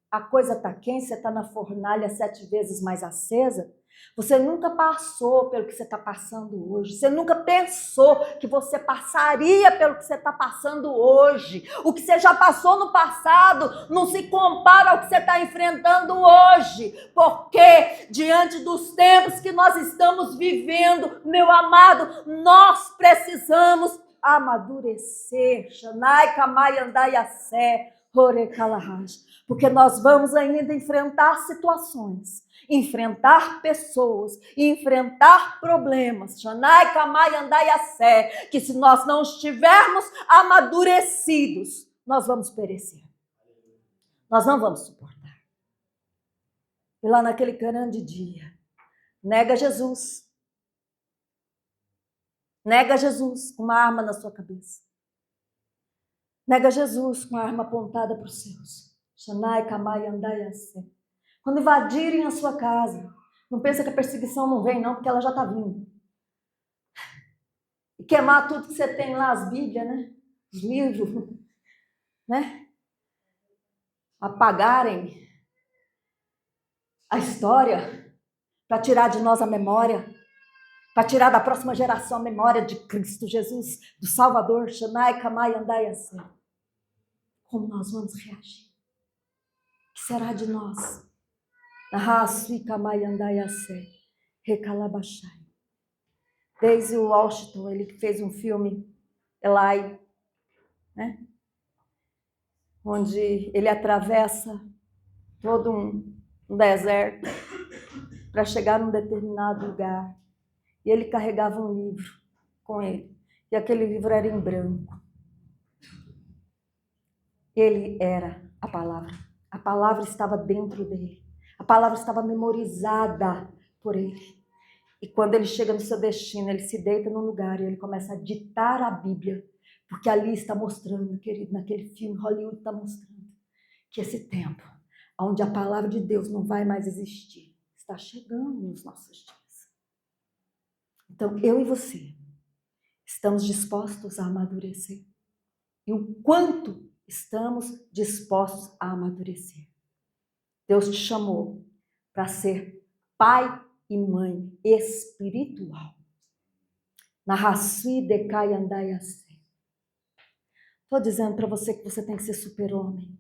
a coisa está quente, você está na fornalha 7 vezes mais acesa, você nunca passou pelo que você está passando hoje, você nunca pensou que você passaria pelo que você está passando hoje. O que você já passou no passado não se compara ao que você está enfrentando hoje, porque diante dos tempos que nós estamos vivendo, meu amado, nós precisamos amadurecer. Shanai kamai andai assé, porque nós vamos ainda enfrentar situações, enfrentar pessoas, enfrentar problemas, Shanai, Kamai, Andai, Assé, que se nós não estivermos amadurecidos, nós vamos perecer. Nós não vamos suportar. E lá naquele grande dia, nega Jesus, Nega Jesus com uma arma na sua cabeça. Nega Jesus com a arma apontada para os céus. Shanai, Kamai, Andai, Asé. Quando invadirem a sua casa, não pensa que a perseguição não vem, não, porque ela já está vindo. E queimar tudo que você tem lá, as Bíblias, né? Os livros, né? Apagarem a história para tirar de nós a memória, para tirar da próxima geração a memória de Cristo Jesus, do Salvador. Shanai, Kamai, Andai, Asé. Como nós vamos reagir? O que será de nós? Daisy Washington, ele fez um filme, Eli, né? Onde ele atravessa todo um deserto para chegar num determinado lugar. E ele carregava um livro com ele. E aquele livro era em branco. Ele era a palavra. A palavra estava dentro dele. A palavra estava memorizada por ele. E quando ele chega no seu destino, ele se deita num lugar e ele começa a ditar a Bíblia. Porque ali está mostrando, querido, naquele filme, Hollywood está mostrando que esse tempo, onde a palavra de Deus não vai mais existir, está chegando nos nossos dias. Então, eu e você estamos dispostos a amadurecer. E o quanto estamos dispostos a amadurecer. Deus te chamou para ser pai e mãe espiritual. Narrasui decai andai assim. Estou dizendo para você que você tem que ser super-homem.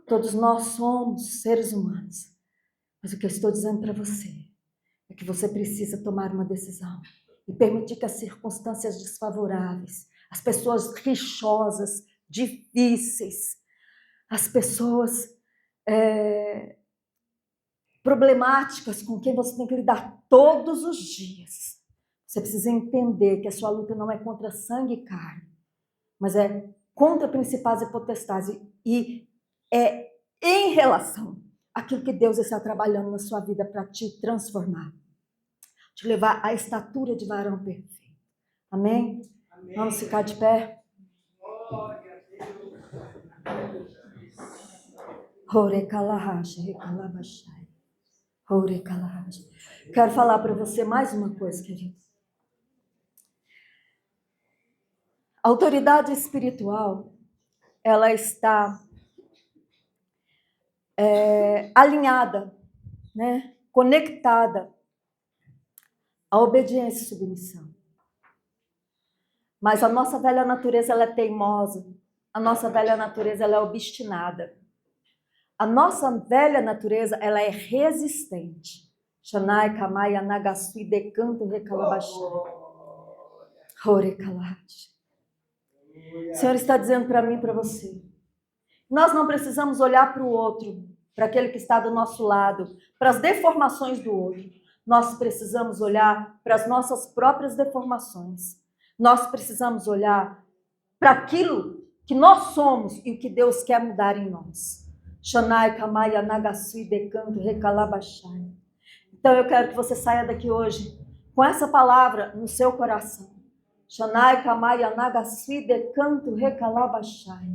Todos nós somos seres humanos. Mas o que eu estou dizendo para você é que você precisa tomar uma decisão e permitir que as circunstâncias desfavoráveis, as pessoas rixosas, difíceis, as pessoas problemáticas com quem você tem que lidar todos os dias. Você precisa entender que a sua luta não é contra sangue e carne, mas é contra principados e potestades e é em relação àquilo que Deus está trabalhando na sua vida para te transformar, te levar à estatura de varão perfeito. Amém? Amém. Vamos ficar de pé? Quero falar para você mais uma coisa, querido. A autoridade espiritual, ela está alinhada, né? Conectada à obediência e submissão. Mas a nossa velha natureza, ela é teimosa. A nossa velha natureza, ela é obstinada. A nossa velha natureza, ela é resistente. Shanai, Kamai, Anagasui, Decanto, Recalabachai. Horecalache. O Senhor está dizendo para mim e para você. Nós não precisamos olhar para o outro, para aquele que está do nosso lado, para as deformações do outro. Nós precisamos olhar para as nossas próprias deformações. Nós precisamos olhar para aquilo que nós somos e o que Deus quer mudar em nós. Shanai, Kamai, Anagasui, Decanto, Recalabachai. Então eu quero que você saia daqui hoje com essa palavra no seu coração. Shanai, Kamai, Anagasui, Decanto, Recalabachai.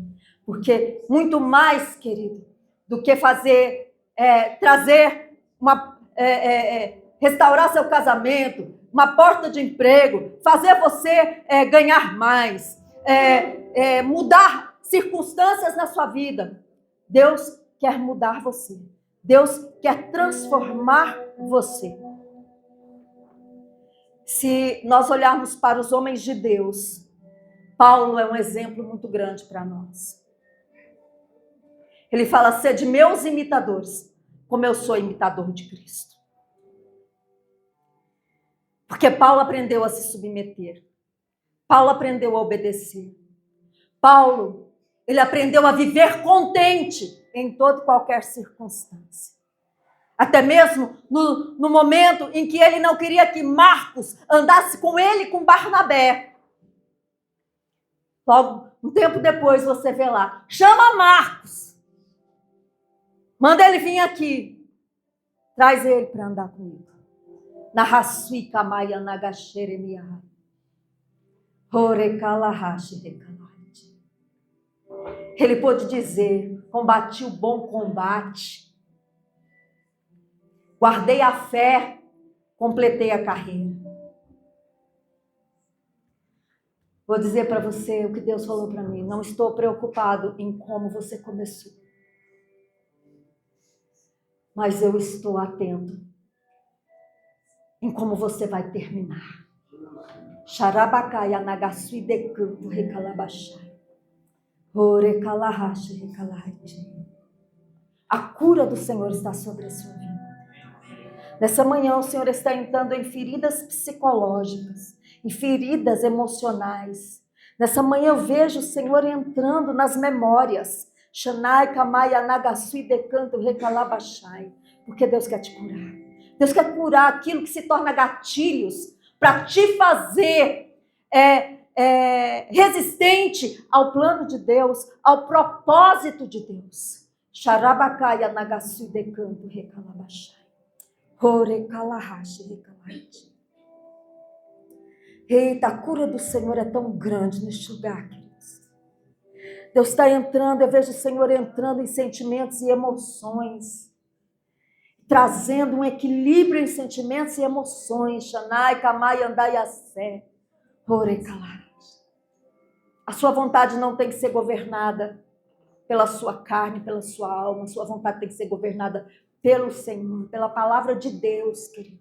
Porque muito mais, querido, do que fazer, trazer restaurar seu casamento, uma porta de emprego, fazer você ganhar mais, mudar circunstâncias na sua vida. Deus quer mudar você. Deus quer transformar você. Se nós olharmos para os homens de Deus, Paulo é um exemplo muito grande para nós. Ele fala, sede meus imitadores, como eu sou imitador de Cristo. Porque Paulo aprendeu a se submeter. Paulo aprendeu a obedecer. Paulo, ele aprendeu a viver contente em toda e qualquer circunstância. Até mesmo no momento em que ele não queria que Marcos andasse com ele e com Barnabé. Logo, um tempo depois você vê lá, chama Marcos. Manda ele vir aqui. Traz ele para andar comigo. Na Rasui Kamaya Nagaxeremiah. Ele pôde dizer: combati o bom combate, guardei a fé, completei a carreira. Vou dizer para você o que Deus falou para mim. Não estou preocupado em como você começou, mas eu estou atento em como você vai terminar. Xarabacai, anagasui decanto, recalabachai. Orecalahashi, recalahai. A cura do Senhor está sobre a sua vida. Nessa manhã o Senhor está entrando em feridas psicológicas, em feridas emocionais. Nessa manhã eu vejo o Senhor entrando nas memórias. Shanai, Kamai, Anagasui, Decanto, Recalabachai. Porque Deus quer te curar. Deus quer curar aquilo que se torna gatilhos para te fazer resistente ao plano de Deus, ao propósito de Deus. Xarabacai, Anagasui, Decanto, Recalabachai. Eita, a cura do Senhor é tão grande neste lugar, queridos. Deus está entrando, eu vejo o Senhor entrando em sentimentos e emoções, trazendo um equilíbrio em sentimentos e emoções. Shanai, Kamai, Andai, Assé. A sua vontade não tem que ser governada pela sua carne, pela sua alma. A sua vontade tem que ser governada pelo Senhor, pela palavra de Deus, querido.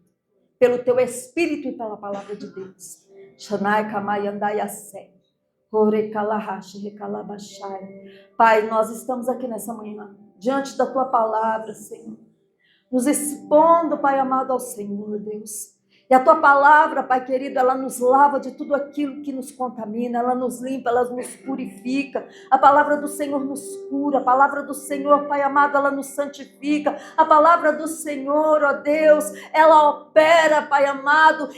Pelo teu espírito e pela palavra de Deus. Shanai, Kamai, Andai, Assé. Pai, nós estamos aqui nessa manhã, diante da tua palavra, Senhor. Nos expondo, Pai amado, ao Senhor, Deus. E a tua palavra, Pai querido, ela nos lava de tudo aquilo que nos contamina, ela nos limpa, ela nos purifica. A palavra do Senhor nos cura, a palavra do Senhor, Pai amado, ela nos santifica. A palavra do Senhor, ó Deus, ela opera, Pai amado,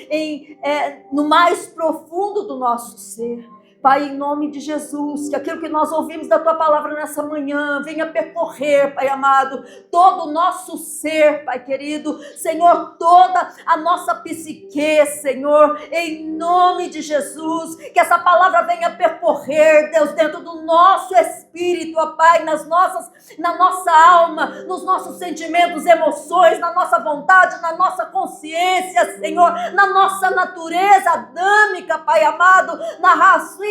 no mais profundo do nosso ser. Pai, em nome de Jesus, que aquilo que nós ouvimos da tua palavra nessa manhã venha percorrer, Pai amado, todo o nosso ser, Pai querido, Senhor, toda a nossa psique, Senhor, em nome de Jesus, que essa palavra venha percorrer, Deus, dentro do nosso espírito, ó Pai, na nossa alma, nos nossos sentimentos, emoções, na nossa vontade, na nossa consciência, Senhor, na nossa natureza adâmica, Pai amado, na raça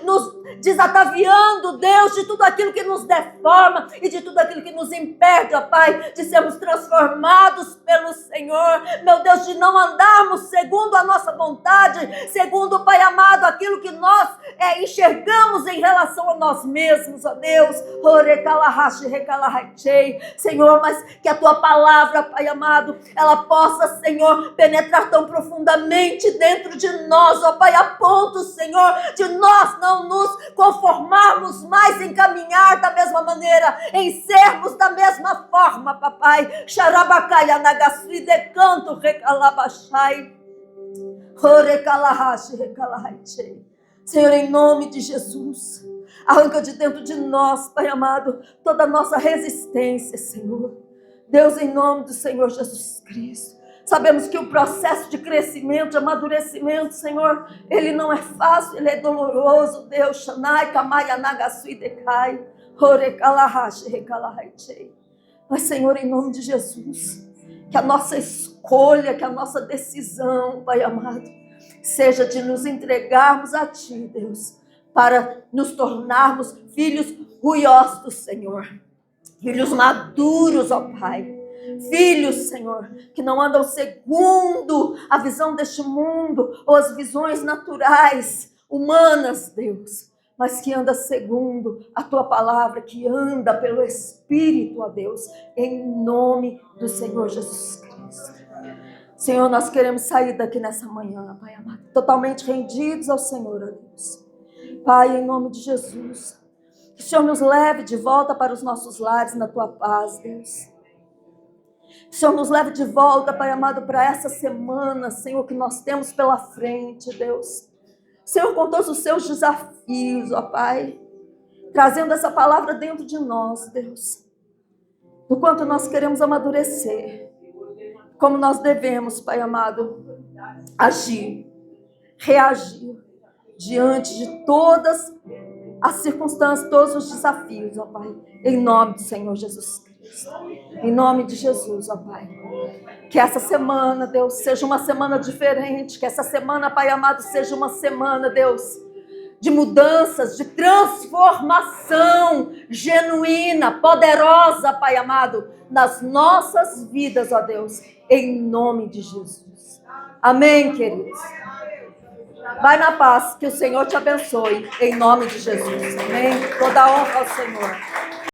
nos desataviando, Deus, de tudo aquilo que nos deforma e de tudo aquilo que nos impede, ó Pai, de sermos transformados pelo Senhor, meu Deus, de não andarmos segundo a nossa vontade, segundo, Pai amado, aquilo que nós enxergamos em relação a nós mesmos, ó Deus, Senhor, mas que a tua palavra, Pai amado, ela possa, Senhor, penetrar tão profundamente dentro de nós, ó Pai, a ponto, Senhor, de nós não nos conformarmos mais em caminhar da mesma maneira, em sermos da mesma forma, papai. Xarabacai, anagasui, decanto, recalabachai, orecalahashi, recalahaichei. Senhor, em nome de Jesus, arranca de dentro de nós, Pai amado, toda a nossa resistência, Senhor. Deus, em nome do Senhor Jesus Cristo. Sabemos que o processo de crescimento, de amadurecimento, Senhor, ele não é fácil, ele é doloroso, Deus. Shanai, Kamai, Anagasui, Decai, Orecalahashi, Recalahaichei. Mas, Senhor, em nome de Jesus, que a nossa escolha, que a nossa decisão, Pai amado, seja de nos entregarmos a Ti, Deus, para nos tornarmos filhos ruiosos do Senhor, filhos maduros, ó Pai. Filhos, Senhor, que não andam segundo a visão deste mundo ou as visões naturais, humanas, Deus, mas que anda segundo a Tua palavra, que anda pelo Espírito, ó Deus, em nome do Senhor Jesus Cristo. Senhor, nós queremos sair daqui nessa manhã, Pai amado, totalmente rendidos ao Senhor, ó Deus. Pai, em nome de Jesus, que o Senhor nos leve de volta para os nossos lares na Tua paz, Deus. Que o Senhor nos leve de volta, Pai amado, para essa semana, Senhor, que nós temos pela frente, Deus. Senhor, com todos os seus desafios, ó Pai, trazendo essa palavra dentro de nós, Deus. Do quanto nós queremos amadurecer, como nós devemos, Pai amado, agir. reagir diante de todas as circunstâncias, todos os desafios, ó Pai, em nome do Senhor Jesus Cristo. Em nome de Jesus, ó Pai. Que essa semana, Deus, seja uma semana diferente. Que essa semana, Pai amado, seja uma semana, Deus, de mudanças, de transformação genuína, poderosa, Pai amado, nas nossas vidas, ó Deus, em nome de Jesus. Amém, queridos? Vai na paz, que o Senhor te abençoe, em nome de Jesus. Amém? Toda honra ao Senhor.